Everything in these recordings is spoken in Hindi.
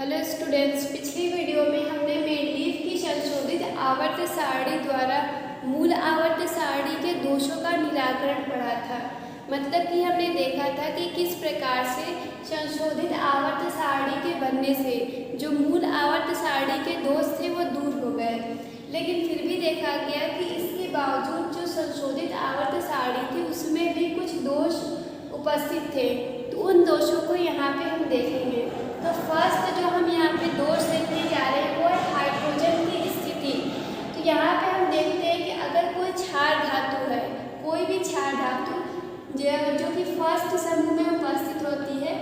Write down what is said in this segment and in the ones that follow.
हेलो स्टूडेंट्स, पिछली वीडियो में हमने मेंडलीव की संशोधित आवर्त सारणी द्वारा मूल आवर्त सारणी के दोषों का निराकरण पढ़ा था। मतलब कि हमने देखा था कि किस प्रकार से संशोधित आवर्त सारणी के बनने से जो मूल आवर्त सारणी के दोष थे वो दूर हो गए, लेकिन फिर भी देखा गया कि इसके बावजूद जो संशोधित आवर्त सारणी थी उसमें भी कुछ दोष उपस्थित थे। तो उन दोषों को यहाँ पे हम देखेंगे। तो फर्स्ट जो हम यहाँ पे दोष देखने जा रहे हैं वो है हाइड्रोजन की स्थिति। तो यहाँ पे हम देखते हैं कि अगर कोई क्षार धातु है, कोई भी क्षार धातु जो कि फर्स्ट समूह में उपस्थित होती है,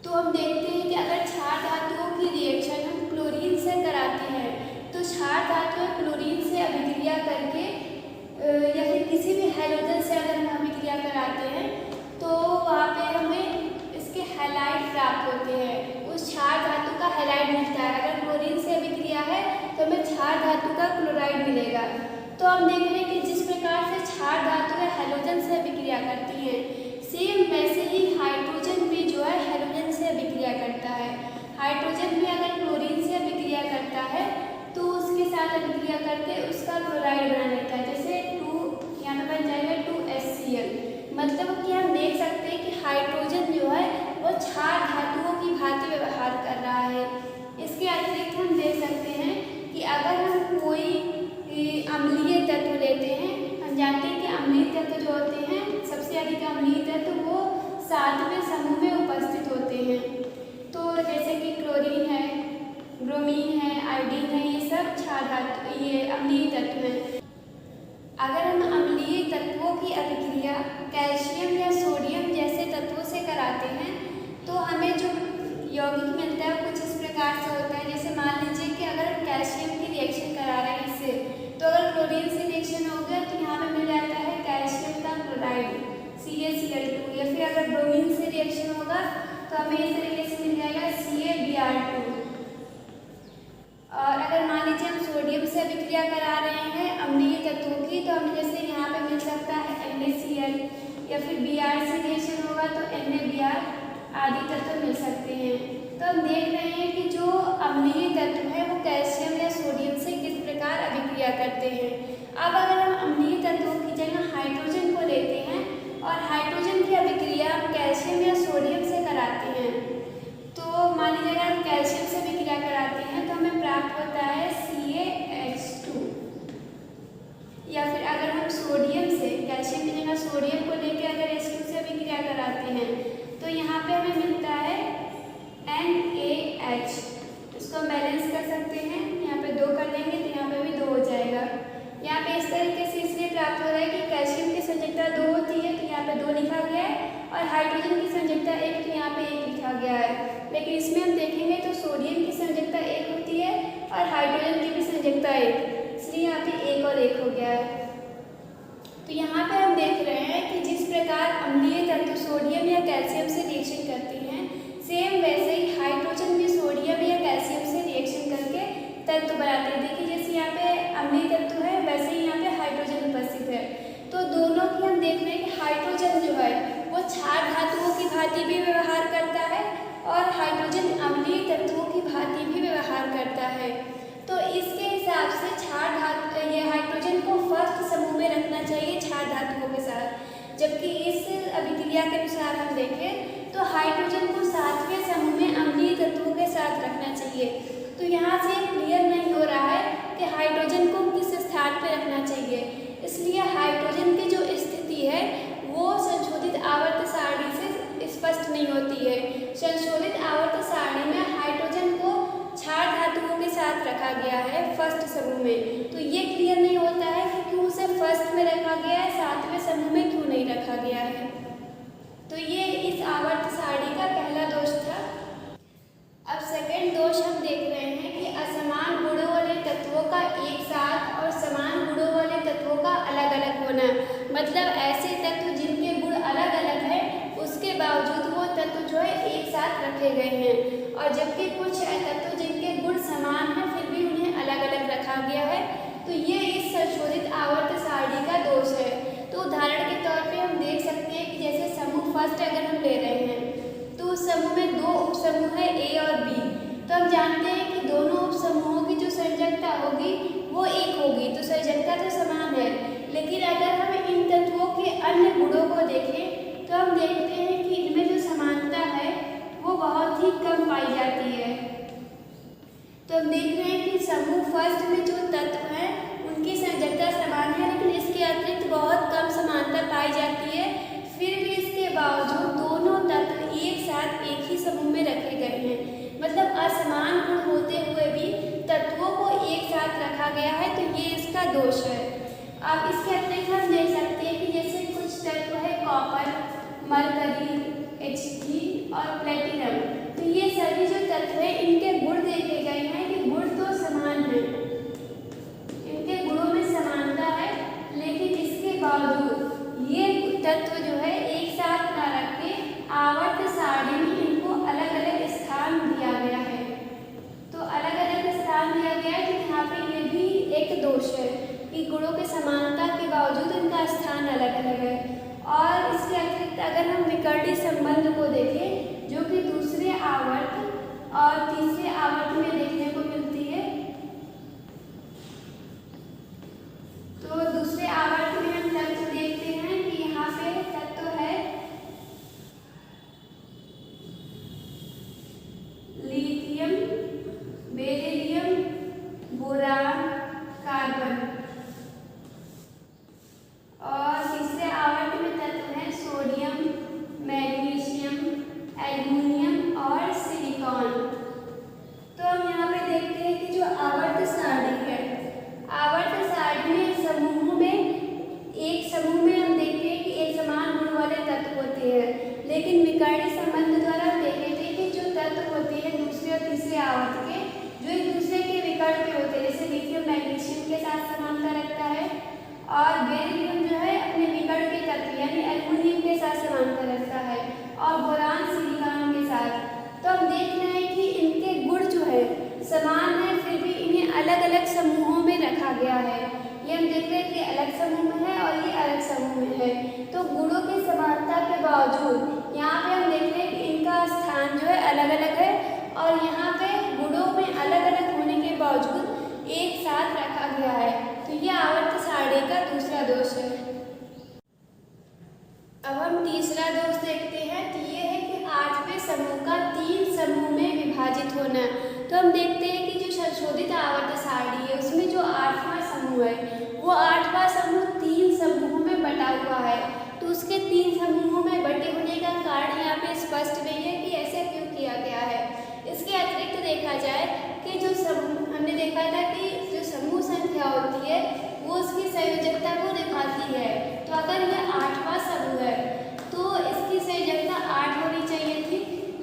तो हम देखते हैं कि अगर क्षार धातुओं की रिएक्शन हम क्लोरीन से कराते हैं तो क्षार धातु क्लोरीन से अभिक्रिया करके या फिर किसी भी हाइड्रोजन से अगर हम अभिक्रिया कराते हैं तो वहाँ पे हमें इसके हैलाइड प्राप्त होते हैं। उस क्षार धातु का हैलाइड मिलता है। अगर क्लोरीन से अभिक्रिया है तो हमें क्षार धातु का क्लोराइड मिलेगा। तो हम देख रहे हैं कि जिस प्रकार से क्षार धातु है हैलोजन से अभिक्रिया करती है, सेम वैसे ही हाइड्रोजन भी जो है हैलोजन से अभिक्रिया करता है। हाइड्रोजन भी अगर क्लोरीन से अभिक्रिया करता है तो उसके साथ अभिक्रिया करके उसका क्लोराइड बना लेता है। जैसे यहाँ पर बन जाएगा 2HCl। मतलब कि हम देख सकते हैं कि हाइड्रोजन जो है वो क्षार धातुओं की भांति व्यवहार कर रहा है। इसके अतिरिक्त हम देख सकते हैं कि अगर हम कोई अम्लीय तत्व लेते हैं, हम जानते हैं कि अम्लीय तत्व जो होते हैं सबसे अधिक अम्लीय तत्व वो 7वें समूह में उपस्थित होते हैं। तो जैसे कि क्लोरीन है, ब्रोमीन है, आयोडीन है, ये सब क्षार धातु ये अम्लीय तत्व हैं। अगर हम अम्लीय तत्वों की अभिक्रिया कैल्शियम या सोडियम जैसे तत्वों से कराते हैं तो हमें जो यौगिक मिलता है वो कुछ इस प्रकार से होता है। जैसे मान लीजिए कि अगर हम कैल्शियम की रिएक्शन करा रहे हैं इससे, तो अगर क्लोरीन से रिएक्शन हो गया तो यहाँ पे मिल जाता है कैल्शियम का क्लोराइड CaCl2। या फिर अगर ब्रोमीन से रिएक्शन होगा तो हमें इस तरीके से मिल जाएगा CaBr2। और अगर मान लीजिए हम सोडियम से अभिक्रिया करा रहे हैं अम्लीय तत्वों की, तो हमें जैसे यहाँ पे मिल सकता है NaCl, या फिर Br से रिएक्शन होगा तो NaBr आदि तत्व मिल सकते हैं। तो हम देख रहे हैं कि जो अम्लीय तत्व है वो कैल्शियम या सोडियम से किस प्रकार अभिक्रिया करते हैं। अब अगर हम अम्लीय तत्वों की जगह हाइड्रोजन को लेते हैं और हाइड्रोजन की अभिक्रिया हम कैल्शियम या सोडियम से कराते हैं, तो मान लीजिए अगर हम कैल्शियम से अभिक्रिया कराते हैं तो हमें प्राप्त होता है CaH2। या फिर अगर हम सोडियम से कैल्शियम की जगह सोडियम को लेकर अगर H2 से अभिक्रिया कराते हैं तो यहाँ पे हमें मिलता है NaH। इसको हम बैलेंस कर सकते हैं, यहाँ पे 2 कर देंगे तो यहाँ पे भी 2 हो जाएगा। यहाँ पे इस तरीके से इसलिए प्राप्त हो रहा है कि कैल्शियम की संयोजकता 2 होती है तो यहाँ पे 2 लिखा गया है, और हाइड्रोजन की संयोजकता 1 तो यहाँ पे 1 लिखा गया है। लेकिन इसमें हम देखेंगे तो सोडियम की संयोजकता 1 होती है और हाइड्रोजन की भी संयोजकता 1, इसलिए यहाँ पे 1 और 1 हो गया है। तो यहाँ पे हम देख रहे हैं कि जिस प्रकार अम्लीय तत्व सोडियम या कैल्शियम से रिएक्शन करते हैं, सेम वैसे ही हाइड्रोजन भी सोडियम या कैल्शियम से रिएक्शन करके तत्व बनाते हैं। देखिए जैसे यहाँ पे अम्लीय तत्व है वैसे ही यहाँ पे हाइड्रोजन उपस्थित है। तो दोनों की हम देख रहे हैं कि हाइड्रोजन जो है वो क्षार धातुओं की भांति भी व्यवहार करता है और हाइड्रोजन अम्लीय तत्वों की भांति भी व्यवहार करता है। तो इसके हिसाब से क्षार धातु ये हाइड्रोजन को फर्स्ट समूह में रखना चाहिए क्षार धातुओं के साथ, जबकि इस अभिक्रिया के अनुसार हम देखें तो हाइड्रोजन को 7वें समूह में अम्लीय तत्वों के साथ रखना चाहिए। तो यहाँ से क्लियर नहीं हो रहा है कि हाइड्रोजन को किस स्थान पर रखना चाहिए, इसलिए हाइड्रोजन की जो स्थिति है वो संशोधित आवर्त सारणी से स्पष्ट नहीं होती है। संशोधित आवर्त सारणी में हाइड्रोजन को क्षार धातुओं के साथ रखा गया है फर्स्ट समूह में, तो ये क्लियर नहीं होता है कि क्यों उसे फर्स्ट में रखा गया है, 7वें समूह में क्यों नहीं रखा गया है। तो ये इस आवर्त सारणी का पहला दोष था। अब सेकंड दोष हम देख रहे हैं कि असमान गुणों वाले तत्वों का एक साथ और समान गुणों वाले तत्वों का अलग अलग होना। मतलब ऐसे तत्व जिनके गुण अलग अलग हैं उसके बावजूद वो तत्व जो है एक साथ रखे गए हैं, और जबकि कुछ तत्व जिनके गुण समान हैं फिर भी उन्हें अलग अलग रखा गया है। तो ये इस संशोधित आवर्त सारणी का दोष है। तो उदाहरण के तौर पे हम देख सकते हैं कि जैसे समूह फर्स्ट अगर हम ले रहे हैं तो उस समूह में 2 उपसमूह है, हम जानते हैं कि दोनों उपसमूहों की जो संयोजकता होगी वो एक होगी, तो संयोजकता तो समान है। लेकिन अगर हम इन तत्वों के अन्य गुणों को देखें तो हम देखते हैं कि इनमें जो समानता है वो बहुत ही कम पाई जाती है। तो हम देख रहे हैं कि समूह फर्स्ट में जो तत्व हैं उनकी संयोजकता समान है, लेकिन इसके अतिरिक्त बहुत कम समानता पाई जाती है। फिर भी इसके बावजूद दोनों तत्व एक साथ एक ही समूह में रखे गए हैं, मतलब असमान गुण होते हुए भी तत्वों को एक साथ रखा गया है, तो ये इसका दोष है। अब इसके अतिरिक्त हम देख सकते हैं कि जैसे कुछ तत्व है कॉपर, मरकरी, Hg और प्लेटिनम, तो ये सभी जो तत्व है इनके गुण देखे गए हैं कि गुण तो समान है, इनके गुणों में समानता है, लेकिन इसके बावजूद ये तत्व जो है एक साथ न रख के आवर्त सारणी में इनको अलग अलग स्थान दिया गया है। तो अलग अलग स्थान दिया गया है, तो यहाँ पे ये भी एक दोष है कि गुणों के समानता के बावजूद इनका स्थान अलग अलग है। और इसके अतिरिक्त अगर हम विकर्णी संबंध को देखें जो कि दूसरे आवर्त और तीसरे आवर्त में देखने को मिलती है, तो दूसरे आवर्त में हम तत्व देखते हैं कि यहाँ पे तत्व है लिथियम, बेरिलियम, बोरान, कार्बन, और तीसरे आवर्त में तत्व है सोडियम, मैग्नीशियम, एल्युमिनियम और सिलिकॉन। तो हम यहाँ पे देखते हैं कि जो आवर्त सारणी है, आवर्त सारणी में समूहों में एक समूह में हम देखते हैं कि एक समान गुण वाले तत्व होते हैं, लेकिन विकर्णी संबंध द्वारा हम देखे थे कि जो तत्व होते हैं दूसरे और तीसरे आवर्त के जो एक दूसरे के विकर्ण के होते हैं, जैसे लिथियम मैग्नीशियम के साथ समानता रखता है और बेरिलियम जो है अपने विकर्ण के तत्व यानी एल्युमिनियम के साथ समानता रखता है, और बोरान सिलिकॉन के साथ। तो हम देख रहे हैं कि इनके गुण जो है समान है, फिर भी इन्हें अलग अलग समूहों में रखा गया है। ये हम देख रहे हैं कि अलग समूह में है और ये अलग समूह में है। तो गुणों की समानता के बावजूद यहाँ पे हम देख रहे हैं कि इनका स्थान जो है अलग अलग है, और यहाँ पे गुणों में अलग अलग होने के बावजूद एक साथ रखा गया है। तो ये आवर्त सारणी का दूसरा दोष है। अब हम तीसरा दोष देखते हैं, तो ये है कि 8वें समूह का 3 समूह में विभाजित होना। तो हम देखते हैं कि जो संशोधित आवर्त सारणी है उसमें जो 8वां समूह है वो 8वां समूह 3 समूहों में बटा हुआ है। तो उसके 3 समूहों में बटे होने का कारण यहाँ पे स्पष्ट नहीं है कि ऐसे क्यों किया गया है। इसके अतिरिक्त देखा जाए कि जो समूह हमने देखा था कि जो समूह संख्या होती है वो उसकी संयोजकता को दिखाती है। तो अगर यह 8वां समूह है तो इसकी संयोजकता 8 होनी चाहिए थी,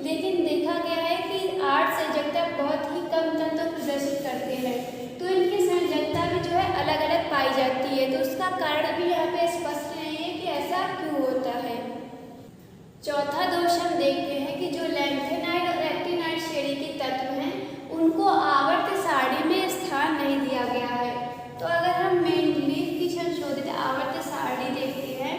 लेकिन देखा गया है कि 8 संयोजकता बहुत ही कम तत्व प्रदर्शित करते हैं, तो इनकी संयोजकता भी जो है अलग अलग पाई जाती है। तो उसका कारण भी यहाँ पे स्पष्ट नहीं है कि ऐसा क्यों होता है। चौथा दोष हम देखते हैं कि जो लैंथेनाइड और एक्टिनाइड श्रेणी के तत्व हैं उनको आवर्त सारणी में स्थान नहीं दिया गया है। तो अगर हम मेंडलीव की संशोधित आवर्त सारणी देखते हैं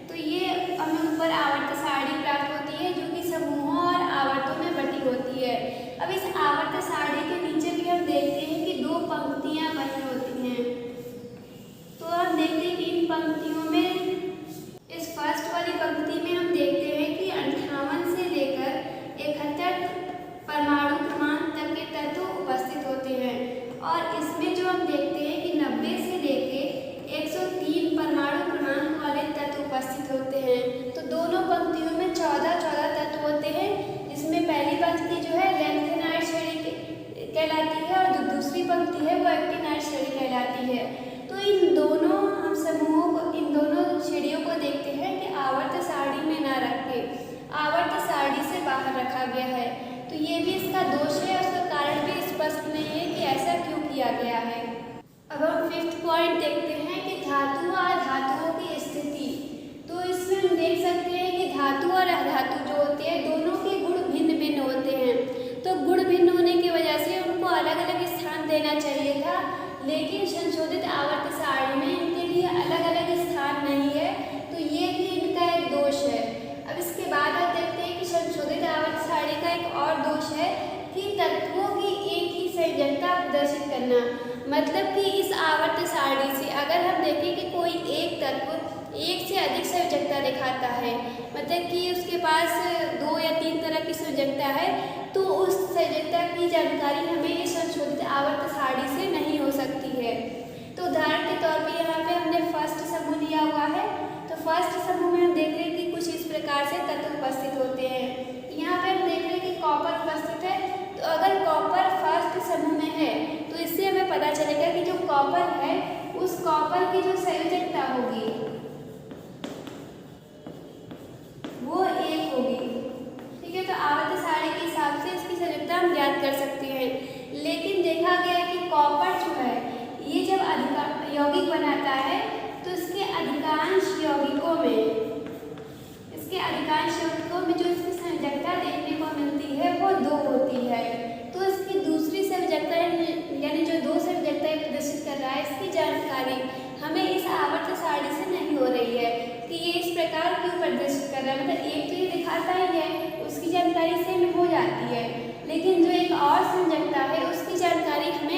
तो ये हमें ऊपर आवर्त सारणी प्राप्त होती है जो कि समूहों और आवर्तों में बटी होती है। अब इस आवर्त सारणी के नीचे भी हम देखते हैं कि 2 पंक्तियां बनी होती हैं। तो हम देखते हैं कि इन पंक्तियों में इस फर्स्ट वाली पंक्ति में हम देखते हैं कि 58 से लेकर 71 परमाणु क्रमांक तक के तत्व उपस्थित होते हैं, और इसमें जो हम देखते हैं कि 90 से लेके 103 परमाणु क्रमांक वाले तत्व उपस्थित होते हैं। तो दोनों पंक्तियों में 14-14 तत्व होते हैं, जिसमें पहली पंक्ति जो है लैंथेनाइड श्रेणी कहलाती है और जो दूसरी पंक्ति है वो एक्टिनाइड श्रेणी कहलाती है। तो इन दोनों हम समूहों को, इन दोनों श्रेणियों को देखते हैं कि आवर्त सारणी में ना रख के आवर्त सारणी से बाहर रखा गया है। तो ये भी इसका दोष है, उसका कारण भी स्पष्ट नहीं है कि ऐसा क्यों किया गया है। अब हम 5th पॉइंट देखते हैं कि धातु और धातुओं की स्थिति। तो इसमें हम देख सकते हैं कि धातु और अधातु जो होते हैं दोनों के गुण भिन्न भिन्न होते हैं। तो गुण भिन्न होने की वजह से उनको अलग अलग स्थान देना चाहिए था, लेकिन संशोधित आवर्त सारणी में इनके लिए अलग अलग स्थान नहीं है। तो ये भी इनका एक दोष है। अब इसके बाद आप देखते हैं कि संशोधित आवर्त सारणी का एक और दोष है कि तत्वों की मतलब कि इस आवर्त सारणी से अगर हम देखें कि कोई एक तत्व एक से अधिक संयोजकता दिखाता है, मतलब कि उसके पास 2 या 3 तरह की संयोजकता है, तो उस संयोजकता की जानकारी हमें इस संशोधित आवर्त सारणी से नहीं हो सकती है। तो उदाहरण के तौर पे यहाँ पे हमने फर्स्ट समूह लिया हुआ है। तो फर्स्ट समूह में हम देख रहे हैं कि कुछ इस प्रकार से तत्व उपस्थित होते हैं। यहाँ पे हम देख रहे हैं कि कॉपर उपस्थित है। तो अगर कॉपर फर्स्ट समूह में है तो इससे हमें पता चलेगा कि जो कॉपर है उस कॉपर की जो संयोजकता होगी वो 1 होगी। ठीक है, तो आवर्त सारणी के हिसाब से इसकी संयोजकता हम ज्ञात कर सकते हैं। लेकिन देखा गया है कि कॉपर जो है ये जब यौगिक बनाता है तो इसके अधिकांश यौगिकों में जो इसकी संयोजकता देखने को मिलती है वो 2 होती है। तो इसकी दूसरी संयोजकता यानी जो 2 संयोजकताएं प्रदर्शित कर रहा है इसकी जानकारी हमें इस आवर्त सारणी से नहीं हो रही है कि ये इस प्रकार क्यों प्रदर्शित कर रहा है। मतलब एक तो ये दिखाता ही है, उसकी जानकारी से हमें हो जाती है, लेकिन जो एक और संयोजकता है उसकी जानकारी हमें